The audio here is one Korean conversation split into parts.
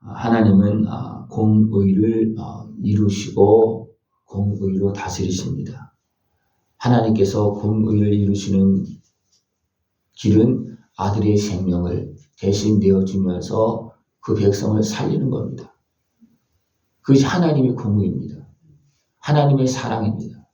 하나님은 공의를 이루시고 공의로 다스리십니다. 하나님께서 공의를 이루시는 길은 아들의 생명을 대신 내어주면서 그 백성을 살리는 겁니다. 그것이 하나님의 공의입니다. 하나님의 사랑입니다.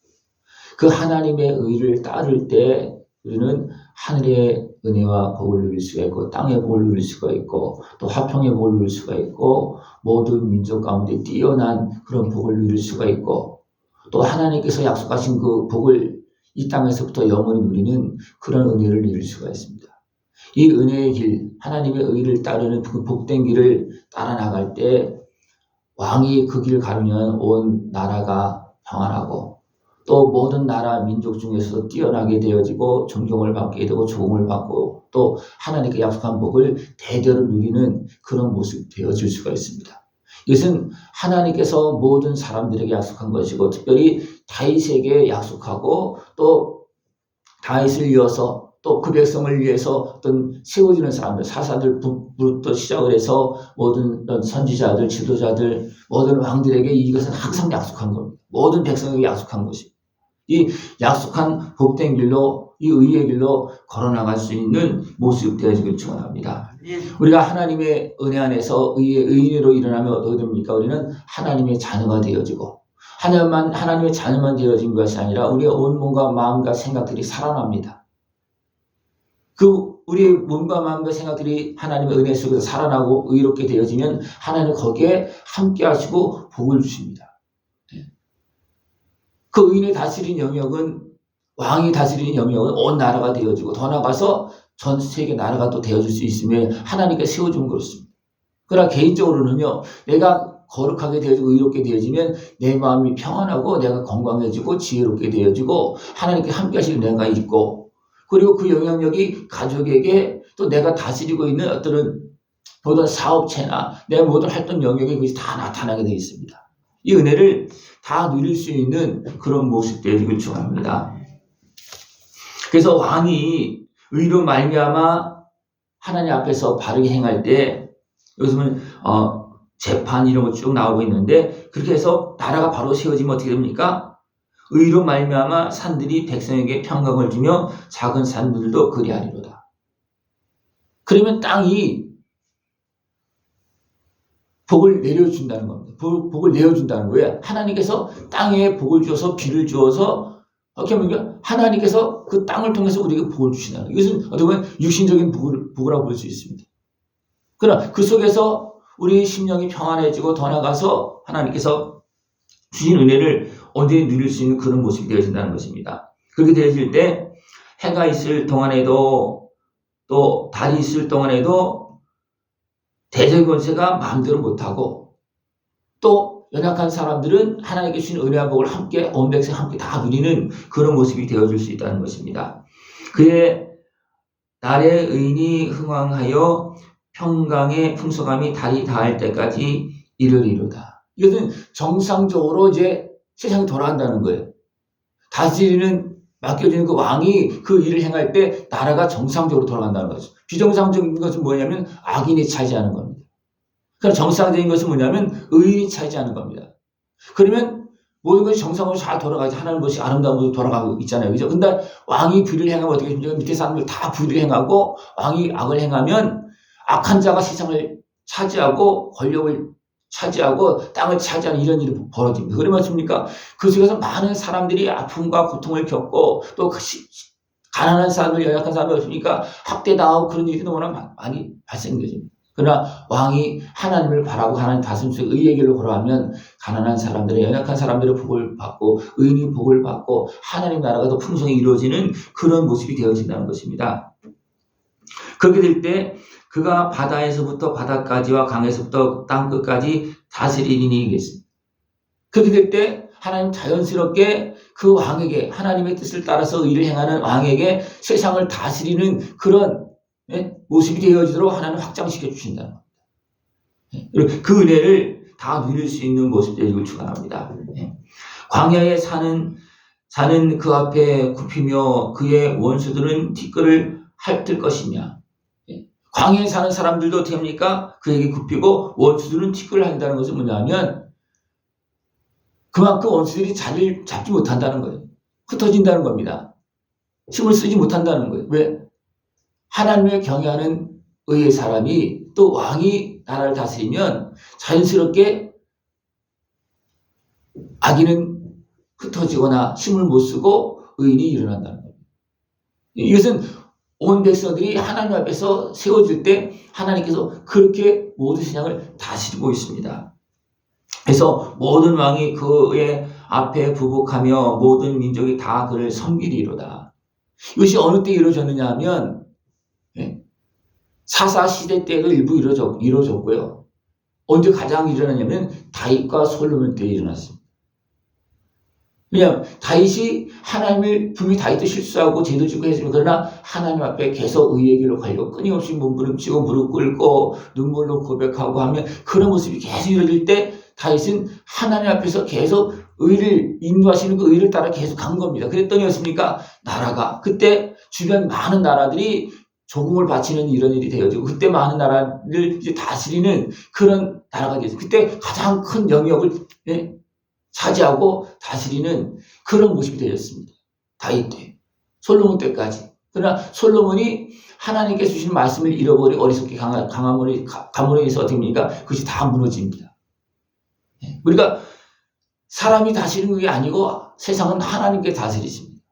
그 하나님의 의를 따를 때 우리는 하늘의 은혜와 복을 누릴 수가 있고 땅의 복을 누릴 수가 있고 또 화평의 복을 누릴 수가 있고 모든 민족 가운데 뛰어난 그런 복을 누릴 수가 있고 또 하나님께서 약속하신 그 복을 이 땅에서부터 영원히 누리는 그런 은혜를 누릴 수가 있습니다. 이 은혜의 길, 하나님의 의를 따르는 그 복된 길을 따라 나갈 때 왕이 그 길을 가르면 온 나라가 평안하고 또 모든 나라 민족 중에서도 뛰어나게 되어지고 존경을 받게 되고 조공을 받고 또 하나님께 약속한 복을 대대로 누리는 그런 모습이 되어질 수가 있습니다. 이것은 하나님께서 모든 사람들에게 약속한 것이고 특별히 다윗에게 약속하고 또 다윗을 이어서 또 그 백성을 위해서 어떤 세워지는 사람들, 사사들부터 시작을 해서 모든 선지자들, 지도자들, 모든 왕들에게 이것은 항상 약속한 겁니다. 모든 백성에게 약속한 것이. 이 약속한 복된 길로, 이 의의 길로 걸어나갈 수 있는 모습이 되어지길 축원합니다. 우리가 하나님의 은혜 안에서 의인으로 일어나면 어떻게 됩니까? 우리는 하나님의 자녀가 되어지고 하나님의 자녀만 되어진 것이 아니라 우리의 온 몸과 마음과 생각들이 살아납니다. 우리의 몸과 마음과 생각들이 하나님의 은혜 속에서 살아나고 의롭게 되어지면 하나님은 거기에 함께 하시고 복을 주십니다. 그 의인이 다스리는 영역은 왕이 다스리는 영역은 온 나라가 되어지고 더 나아가서 전 세계 나라가 또 되어질 수 있으며 하나님께 세워주면 그렇습니다. 그러나 개인적으로는요, 내가 거룩하게 되어지고 의롭게 되어지면 내 마음이 평안하고 내가 건강해지고 지혜롭게 되어지고 하나님께 함께 하실 내가 있고 그리고 그 영향력이 가족에게 또 내가 다스리고 있는 어떤 모든 사업체나 내 모든 활동 영역에 그것이 다 나타나게 되어 있습니다. 이 은혜를 다 누릴 수 있는 그런 모습 되어지길 축원합니다. 그래서 왕이 의로 말미암아 하나님 앞에서 바르게 행할 때 요즘은 재판 이런 거 쭉 나오고 있는데 그렇게 해서 나라가 바로 세워지면 어떻게 됩니까? 의로 말미암아 산들이 백성에게 평강을 주며 작은 산들도 그리하리로다. 그러면 땅이 복을 내려준다는 겁니다. 복을 내어준다는 거예요. 하나님께서 땅에 복을 주어서 비를 주어서 어떻게 보면 하나님께서 그 땅을 통해서 우리에게 복을 주신다는 거예요. 이것은 어떻게 보면 육신적인 복이라고 볼 수 있습니다. 그러나 그 속에서 우리 심령이 평안해지고 더 나아가서 하나님께서 주신 은혜를 언제나 누릴 수 있는 그런 모습이 되어진다는 것입니다. 그렇게 되어질 때 해가 있을 동안에도 또 달이 있을 동안에도 대적의 권세가 마음대로 못하고 또 연약한 사람들은 하나님께 주신 은혜와 복을 함께 온 백성 함께 다 누리는 그런 모습이 되어줄 수 있다는 것입니다. 그의 날의 의인이 흥왕하여 평강의 풍성함이 달이 닿을 때까지 이르리로다. 이것은 정상적으로 이제 세상이 돌아간다는 거예요. 다스리는 맡겨지는 그 왕이 그 일을 행할 때 나라가 정상적으로 돌아간다는 거죠. 비정상적인 것은 뭐냐면 악인이 차지하는 겁니다. 그럼 정상적인 것은 뭐냐면 의인이 차지하는 겁니다. 그러면 모든 것이 정상으로 잘 돌아가지 하나님 것이 아름다운 것으로 돌아가고 있잖아요. 그죠? 근데 왕이 불의를 행하면 어떻게 됩니까? 밑에 사람들 다 불의를 행하고 왕이 악을 행하면 악한 자가 세상을 차지하고 권력을 차지하고 땅을 차지하는 이런 일이 벌어집니다. 그러면 어떻습니까? 그 속에서 많은 사람들이 아픔과 고통을 겪고 또 가난한 사람들, 연약한 사람이 없으니까 학대당하고 그런 일이 너무나 많이 발생되죠. 그러나 왕이 하나님을 바라고 하나님 다스림 속에 의의 길로 걸어가면 가난한 사람들의 연약한 사람들의 복을 받고 의인이 복을 받고 하나님 나라가 더 풍성히 이루어지는 그런 모습이 되어진다는 것입니다. 그렇게 될 때 그가 바다에서부터 바다까지와 강에서부터 땅 끝까지 다스리니 이겠습니다. 그렇게 될 때 하나님 자연스럽게 그 왕에게 하나님의 뜻을 따라서 일을 행하는 왕에게 세상을 다스리는 그런 모습이 되어지도록 하나님 확장시켜 주신다는 겁니다. 그 은혜를 다 누릴 수 있는 모습 되기를 축원합니다. 광야에 사는 그 앞에 굽히며 그의 원수들은 티끌을 핥을 것이냐. 광야에 사는 사람들도 됩니까? 그에게 굽히고 원수들은 티끌을 한다는 것은 뭐냐면 그만큼 원수들이 자리를 잡지 못한다는 거예요. 흩어진다는 겁니다. 힘을 쓰지 못한다는 거예요. 왜? 하나님을 경외하는 의의 사람이 또 왕이 나라를 다스리면 자연스럽게 악인은 흩어지거나 힘을 못 쓰고 의인이 일어난다는 겁니다. 이것은 온 백성들이 하나님 앞에서 세워질 때 하나님께서 그렇게 모든 세상을 다스리고 있습니다. 그래서 모든 왕이 그의 앞에 부복하며 모든 민족이 다 그를 섬기리로다. 이것이 어느 때 이루어졌느냐 하면 사사시대 때도 일부 이루어졌고요. 언제 가장 일어났냐면 다윗과 솔로몬 때 일어났습니다. 왜냐하면 다윗이 하나님을 분명히 다윗도 실수하고 죄도 짓고 했습니다. 그러나 하나님 앞에 계속 의의 길로 가려고 끊임없이 몸부림치고 무릎 꿇고 눈물로 고백하고 하면 그런 모습이 계속 이루어질 때 다윗은 하나님 앞에서 계속 의를 인도하시는 그 의를 따라 계속 간 겁니다. 그랬더니였습니까? 나라가 그때 주변 많은 나라들이 조공을 바치는 이런 일이 되어지고 그때 많은 나라를 이제 다스리는 그런 나라가 되었어요. 그때 가장 큰 영역을 차지하고 다스리는 그런 모습이 되었습니다. 다윗 때, 솔로몬 때까지. 그러나 솔로몬이 하나님께 주신 말씀을 잃어버리고 어리석게 감으로 인해서 어떻게 됩니까? 그것이 다 무너집니다. 우리가 사람이 다스리는 게 아니고 세상은 하나님께 다스리십니다.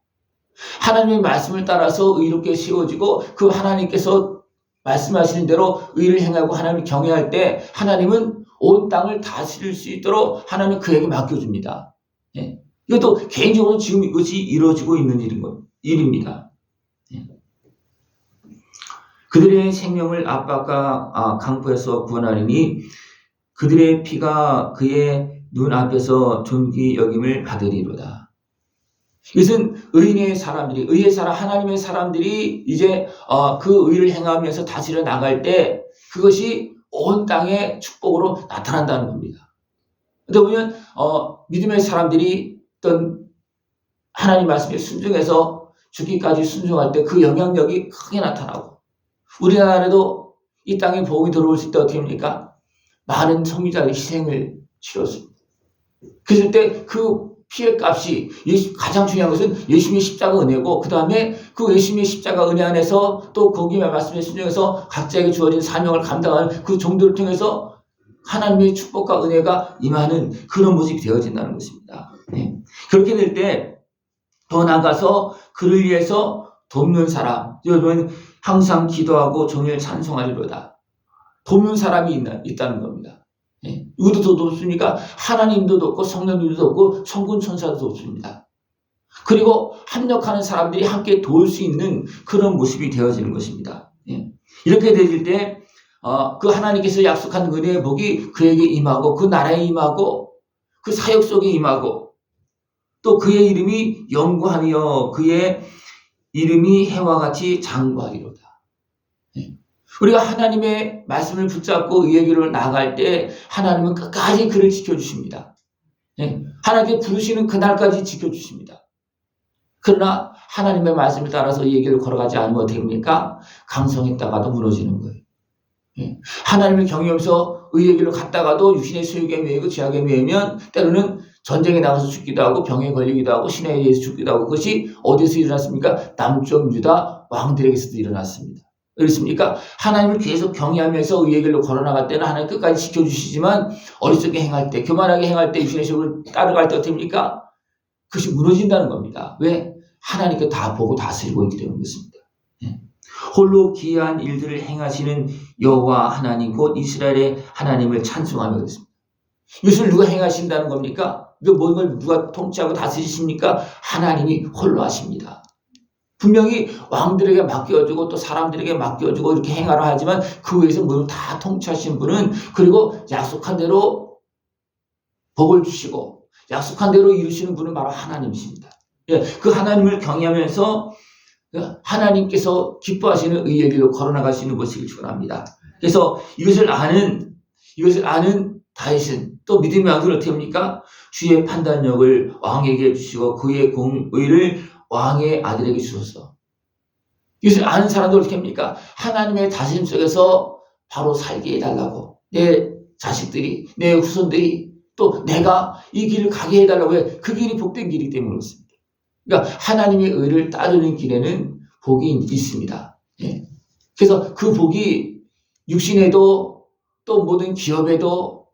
하나님의 말씀을 따라서 의롭게 세워지고 그 하나님께서 말씀하시는 대로 의를 행하고 하나님을 경외할 때 하나님은 온 땅을 다스릴 수 있도록 하나님은 그에게 맡겨줍니다. 이것도 개인적으로 지금 이것이 이루어지고 있는 일입니다. 그들의 생명을 압박과 강포에서 구원하리니 그들의 피가 그의 눈앞에서 존귀 여김을 받으리로다. 이것은 의의 사람, 하나님의 사람들이 이제 그 의를 행하면서 다스려 나갈 때 그것이 온 땅의 축복으로 나타난다는 겁니다. 그러다 보면 믿음의 사람들이 어떤 하나님 말씀에 순종해서 죽기까지 순종할 때 그 영향력이 크게 나타나고 우리나라에도 이 땅에 복음이 들어올 수 때 어떻게 합니까? 많은 선지자의 희생을 치렀습니다. 그랬을 때 그 피해 값이 가장 중요한 것은 예수님의 십자가 은혜고 그 다음에 그 예수님의 십자가 은혜 안에서 또 거기에 말씀에 순종해서 각자에게 주어진 사명을 감당하는 그 종들을 통해서 하나님의 축복과 은혜가 임하는 그런 모습이 되어진다는 것입니다. 그렇게 될 때 더 나아가서 그를 위해서 돕는 사람, 여러분 항상 기도하고 종일 찬송하리로다. 돕는 사람이 있다는 겁니다. 누구도 더 돕습니까? 하나님도 돕고 성령님도 돕고 천군 천사도 돕습니다. 그리고 합력하는 사람들이 함께 도울 수 있는 그런 모습이 되어지는 것입니다. 이렇게 되질 때 그 하나님께서 약속한 은혜의 복이 그에게 임하고 그 나라에 임하고 그 사역 속에 임하고 또 그의 이름이 영구하며 그의 이름이 해와 같이 장구하리로다. 우리가 하나님의 말씀을 붙잡고 의의 길로 나갈 때 하나님은 끝까지 그를 지켜주십니다. 하나님께 부르시는 그날까지 지켜주십니다. 그러나 하나님의 말씀을 따라서 의의 길을 걸어가지 않으면 어떻게 됩니까? 강성했다가도 무너지는 거예요. 하나님을 경외하면서 의의 길로 갔다가도 육신의 소욕에 매이고 죄악에 매이면 때로는 전쟁에 나가서 죽기도 하고 병에 걸리기도 하고 신에 의해서 죽기도 하고 그것이 어디서 일어났습니까? 남쪽 유다 왕들에게서도 일어났습니다. 그렇습니까? 하나님을 계속 경외하면서 의의 길로 걸어나갈 때는 하나님 끝까지 지켜주시지만 어리석게 행할 때, 교만하게 행할 때, 육신의 소욕을 따라갈 때 어떻게 됩니까? 그것이 무너진다는 겁니다. 왜? 하나님께 다 보고 다스리고 있기 때문인 것입니다. 홀로 기이한 일들을 행하시는 여호와 하나님 곧 이스라엘의 하나님을 찬송하며 그랬습니다. 이것을 누가 행하신다는 겁니까? 이거 모든 걸 누가 통치하고 다스리십니까? 하나님이 홀로 하십니다. 분명히 왕들에게 맡겨주고 또 사람들에게 맡겨주고 이렇게 행하라 하지만 그 위에서 모두 다 통치하신 분은 그리고 약속한 대로 복을 주시고 약속한 대로 이루시는 분은 바로 하나님이십니다. 그 하나님을 경외하면서 하나님께서 기뻐하시는 의의 길로 걸어나갈 수 있는 것을 축원합니다. 그래서 이것을 아는 다윗은 또 믿음의 왕들은 어떻게 합니까? 주의 판단력을 왕에게 주시고 그의 공의를 왕의 아들에게 주소서. 이것을 아는 사람들 어떻게 합니까? 하나님의 다스림 속에서 바로 살게 해달라고. 내 자식들이, 내 후손들이, 또 내가 이 길을 가게 해달라고 해. 그 길이 복된 길이기 때문에 그렇습니다. 그러니까 하나님의 의를 따르는 길에는 복이 있습니다. 예. 그래서 그 복이 육신에도, 또 모든 기업에도,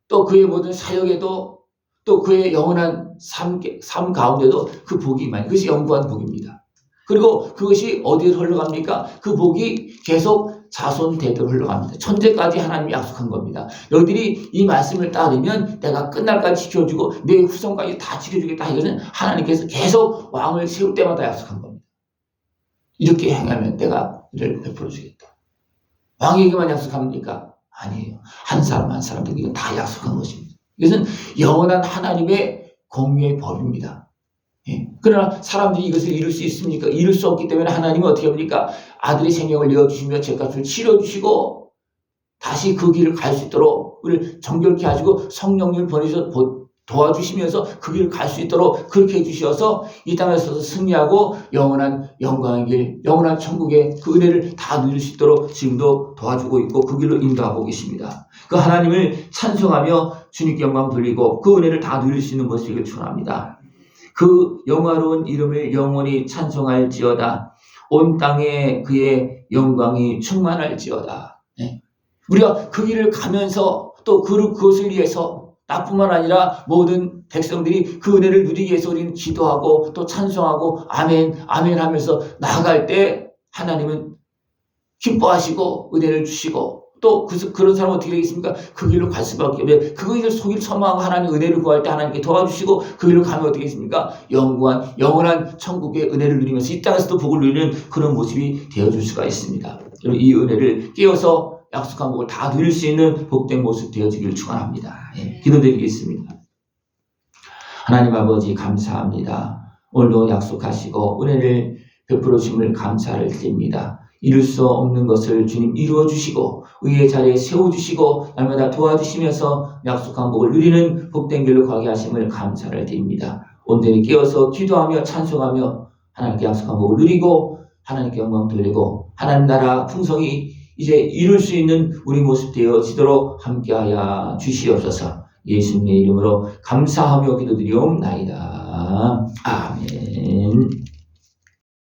또 그의 모든 사역에도, 또 그의 영원한 삶 가운데도 그 복이 임하는, 그것이 영구한 복입니다. 그리고 그것이 어디로 흘러갑니까? 그 복이 계속 자손 대대로 흘러갑니다. 천대까지 하나님이 약속한 겁니다. 너희들이 이 말씀을 따르면 내가 끝날까지 지켜주고 내 후손까지 다 지켜주겠다. 이것은 하나님께서 계속 왕을 세울 때마다 약속한 겁니다. 이렇게 행하면 내가 이를 베풀어 주겠다. 왕에게만 약속합니까? 아니에요. 한 사람 한 사람에게 다 약속한 것입니다. 이것은 영원한 하나님의 공유의 법입니다. 예. 그러나 사람들이 이것을 이룰 수 있습니까? 이룰 수 없기 때문에 하나님은 어떻게 합니까? 아들의 생명을 내어주시며 죄값을 치러주시고 다시 그 길을 갈 수 있도록 우리를 정결케 하시고 성령님을 보내셔서 도와주시면서 그 길을 갈 수 있도록 그렇게 해주셔서 이 땅에서 승리하고 영원한 영광의 길, 영원한 천국의 그 은혜를 다 누릴 수 있도록 지금도 도와주고 있고 그 길로 인도하고 계십니다. 그 하나님을 찬송하며 주님께 영광 돌리고 그 은혜를 다 누릴 수 있는 것이길 축원합니다. 그 영화로운 이름을 영원히 찬송할지어다. 온 땅에 그의 영광이 충만할지어다. 네. 우리가 그 길을 가면서 또 그것을 위해서 나뿐만 아니라 모든 백성들이 그 은혜를 누리기 위해서 우리는 기도하고 또 찬송하고 아멘 아멘 하면서 나아갈 때 하나님은 기뻐하시고 은혜를 주시고 또 그런 사람은 어떻게 되겠습니까? 그 길로 갈 수밖에 없어요. 그것을 속일 소망하고 하나님 은혜를 구할 때 하나님께 도와주시고 그 길로 가면 어떻게 되겠습니까? 영원한 천국의 은혜를 누리면서 이 땅에서도 복을 누리는 그런 모습이 되어줄 수가 있습니다. 이 은혜를 깨어서 약속한 복을 다 누릴 수 있는 복된 모습 되어지기를 축원합니다. 예, 기도드리겠습니다. 하나님 아버지 감사합니다. 오늘도 약속하시고 은혜를 베풀어 주심을 감사를 드립니다. 이룰 수 없는 것을 주님 이루어 주시고 의의 자리에 세워주시고 날마다 도와주시면서 약속한 복을 누리는 복된 길로 가게 하심을 감사를 드립니다. 온전히 깨어서 기도하며 찬송하며 하나님께 약속한 복을 누리고 하나님께 영광 돌리고 하나님 나라 풍성이 이제 이룰 수 있는 우리 모습 되어지도록 함께하여 주시옵소서. 예수님의 이름으로 감사하며 기도드리옵나이다. 아멘.